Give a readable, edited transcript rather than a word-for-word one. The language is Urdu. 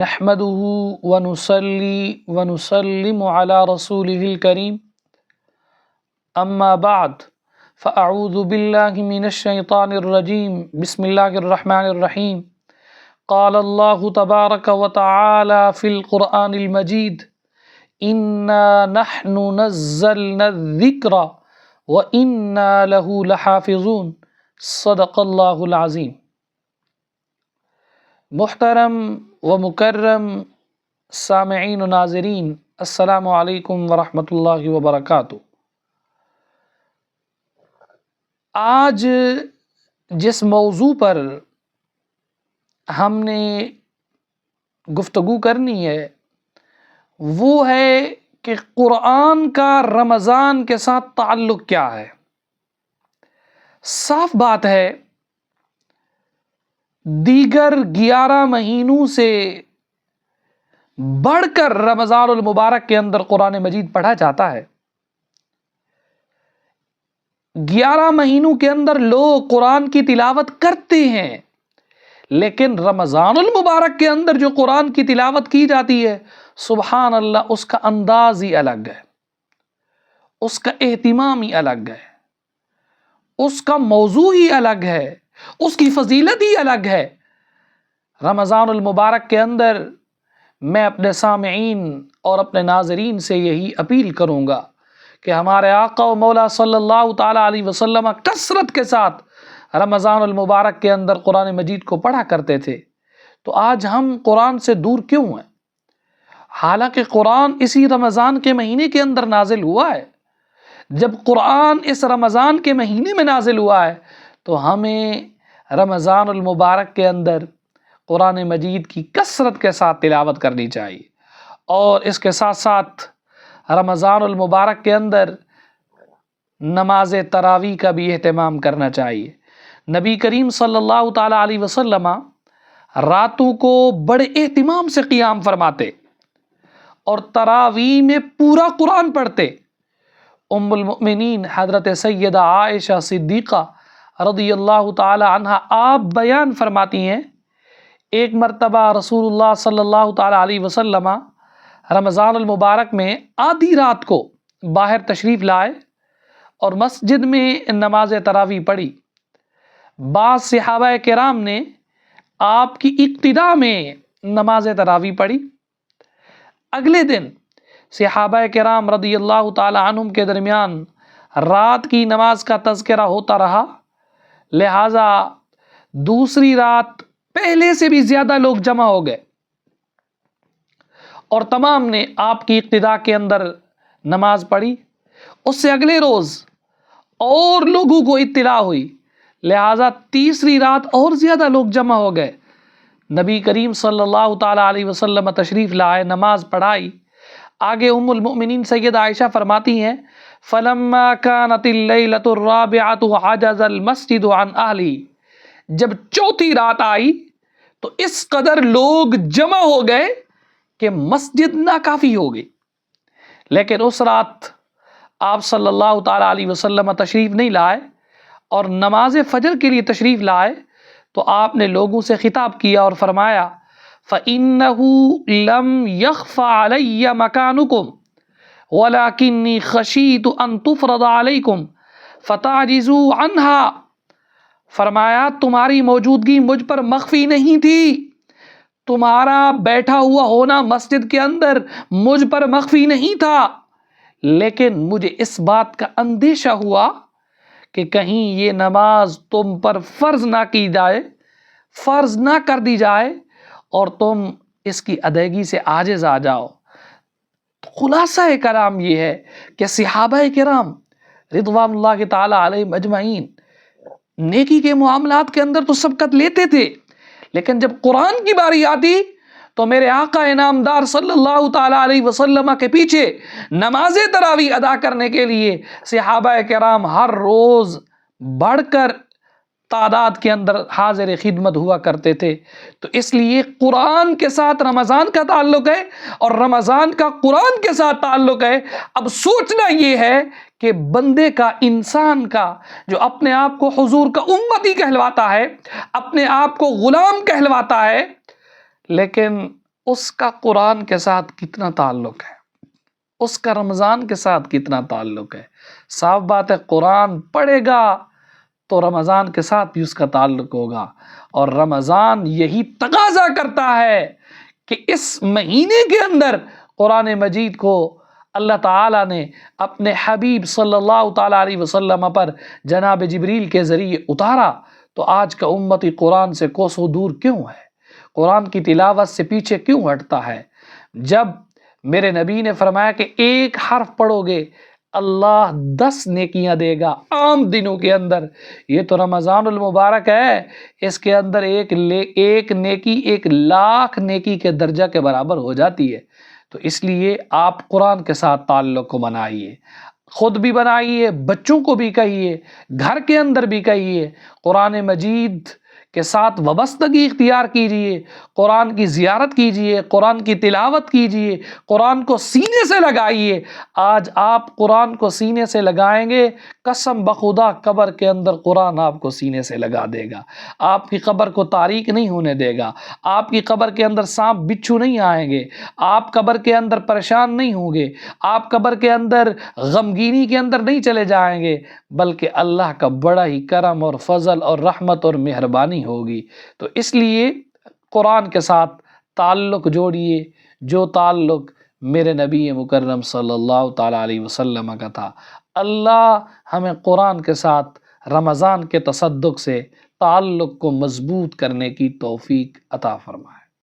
نحمده ونصلي ونسلم على رسوله الكريم أما بعد فأعوذ بالله من الشيطان الرجيم بسم الله الرحمن الرحيم قال الله تبارك وتعالى في القرآن المجيد إنا نحن نزلنا الذكر وإنا له لحافظون صدق الله العظيم۔ محترم و مکرم سامعین و ناظرین، السلام علیکم ورحمۃ اللہ وبرکاتہ۔ آج جس موضوع پر ہم نے گفتگو کرنی ہے وہ ہے کہ قرآن کا رمضان کے ساتھ تعلق کیا ہے۔ صاف بات ہے دیگر 11 مہینوں سے بڑھ کر رمضان المبارک کے اندر قرآن مجید پڑھا جاتا ہے۔ 11 مہینوں کے اندر لوگ قرآن کی تلاوت کرتے ہیں، لیکن رمضان المبارک کے اندر جو قرآن کی تلاوت کی جاتی ہے، سبحان اللہ، اس کا انداز ہی الگ ہے، اس کا اہتمام ہی الگ ہے، اس کا موضوع ہی الگ ہے، اس کی فضیلت ہی الگ ہے۔ رمضان المبارک کے اندر میں اپنے سامعین اور اپنے ناظرین سے یہی اپیل کروں گا کہ ہمارے آقا و مولا صلی اللہ تعالیٰ علیہ وسلم کثرت کے ساتھ رمضان المبارک کے اندر قرآن مجید کو پڑھا کرتے تھے، تو آج ہم قرآن سے دور کیوں ہیں؟ حالانکہ قرآن اسی رمضان کے مہینے کے اندر نازل ہوا ہے۔ جب قرآن اس رمضان کے مہینے میں نازل ہوا ہے تو ہمیں رمضان المبارک کے اندر قرآن مجید کی کثرت کے ساتھ تلاوت کرنی چاہیے، اور اس کے ساتھ ساتھ رمضان المبارک کے اندر نماز تراویح کا بھی اہتمام کرنا چاہیے۔ نبی کریم صلی اللہ تعالیٰ علیہ وسلم راتوں کو بڑے اہتمام سے قیام فرماتے اور تراویح میں پورا قرآن پڑھتے۔ ام المؤمنین حضرت سیدہ عائشہ صدیقہ رضی اللہ تعالی عنہ آپ بیان فرماتی ہیں، ایک مرتبہ رسول اللہ صلی اللہ تعالی علیہ وسلم رمضان المبارک میں آدھی رات کو باہر تشریف لائے اور مسجد میں نماز تراویح پڑھی۔ بعض صحابہ کرام نے آپ کی اقتداء میں نماز تراویح پڑھی۔ اگلے دن صحابہ کرام رضی اللہ تعالی عنہم کے درمیان رات کی نماز کا تذکرہ ہوتا رہا، لہٰذا دوسری رات پہلے سے بھی زیادہ لوگ جمع ہو گئے اور تمام نے آپ کی اقتداء کے اندر نماز پڑھی۔ اس سے اگلے روز اور لوگوں کو اطلاع ہوئی، لہٰذا تیسری رات اور زیادہ لوگ جمع ہو گئے۔ نبی کریم صلی اللہ تعالیٰ علیہ وسلم تشریف لائے، نماز پڑھائی۔ آگے ام المؤمنین سیدہ عائشہ فرماتی ہیں، فَلَمَّا كَانَتِ اللَّيْلَةُ الرَّابِعَةُ عَجَزَ الْمَسْجِدُ عَنْ أَهْلِهِ، جب چوتھی رات آئی تو اس قدر لوگ جمع ہو گئے کہ مسجد ناکافی ہو گئی۔ لیکن اس رات آپ صلی اللہ تعالیٰ علیہ وسلم تشریف نہیں لائے اور نماز فجر کے لیے تشریف لائے، تو آپ نے لوگوں سے خطاب کیا اور فرمایا، فَإِنَّهُ لَمْ يَخْفَ عَلَيَّ مَكَانُكُمْ وَلَكِنِّي خَشِيتُ أَن تُفْرَضَ عَلَيْكُمْ فَتَعْجِزُوا عَنْهَا۔ فرمایا تمہاری موجودگی مجھ پر مخفی نہیں تھی، تمہارا بیٹھا ہوا ہونا مسجد کے اندر مجھ پر مخفی نہیں تھا، لیکن مجھے اس بات کا اندیشہ ہوا کہ کہیں یہ نماز تم پر فرض نہ کی جائے، فرض نہ کر دی جائے اور تم اس کی ادائیگی سے عاجز آ جاؤ۔ خلاصہ کلام یہ ہے کہ صحابہ کرام رضوان اللہ تعالی علیہم اجمعین نیکی کے معاملات کے اندر تو سبقت لیتے تھے، لیکن جب قرآن کی باری آتی تو میرے آقا انعامدار صلی اللہ تعالیٰ علیہ وسلم کے پیچھے نماز تراویح ادا کرنے کے لیے صحابہ کرام ہر روز بڑھ کر تعداد کے اندر حاضر خدمت ہوا کرتے تھے۔ تو اس لیے قرآن کے ساتھ رمضان کا تعلق ہے اور رمضان کا قرآن کے ساتھ تعلق ہے۔ اب سوچنا یہ ہے کہ بندے کا، انسان کا، جو اپنے آپ کو حضور کا امتی کہلواتا ہے، اپنے آپ کو غلام کہلواتا ہے، لیکن اس کا قرآن کے ساتھ کتنا تعلق ہے، اس کا رمضان کے ساتھ کتنا تعلق ہے۔ صاف بات ہے، قرآن پڑھے گا تو رمضان کے ساتھ بھی اس کا تعلق ہوگا، اور رمضان یہی تقاضا کرتا ہے کہ اس مہینے کے اندر قرآن مجید کو اللہ تعالیٰ نے اپنے حبیب صلی اللہ تعالیٰ علیہ وسلم پر جناب جبریل کے ذریعے اتارا، تو آج کا امتی قرآن سے کوسوں دور کیوں ہے، قرآن کی تلاوت سے پیچھے کیوں ہٹتا ہے؟ جب میرے نبی نے فرمایا کہ ایک حرف پڑھو گے اللہ 10 نیکیاں دے گا عام دنوں کے اندر، یہ تو رمضان المبارک ہے، اس کے اندر ایک نیکی 1,00,000 نیکی کے درجہ کے برابر ہو جاتی ہے۔ تو اس لیے آپ قرآن کے ساتھ تعلق کو بنائیے، خود بھی بنائیے، بچوں کو بھی کہیے، گھر کے اندر بھی کہیے، قرآن مجید کے ساتھ وابستگی اختیار کیجئے، قرآن کی زیارت کیجئے، قرآن کی تلاوت کیجئے، قرآن کو سینے سے لگائیے۔ آج آپ قرآن کو سینے سے لگائیں گے، قسم بخدا قبر کے اندر قرآن آپ کو سینے سے لگا دے گا، آپ کی قبر کو تاریک نہیں ہونے دے گا، آپ کی قبر کے اندر سانپ بچھو نہیں آئیں گے، آپ قبر کے اندر پریشان نہیں ہوں گے، آپ قبر کے اندر غمگینی کے اندر نہیں چلے جائیں گے، بلکہ اللہ کا بڑا ہی کرم اور فضل اور رحمت اور مہربانی ہوگی۔ تو اس لیے قرآن کے ساتھ تعلق جوڑیے، جو تعلق میرے نبی مکرم صلی اللہ تعالیٰ علیہ وسلم کا تھا۔ اللہ ہمیں قرآن کے ساتھ رمضان کے تصدق سے تعلق کو مضبوط کرنے کی توفیق عطا فرمائے۔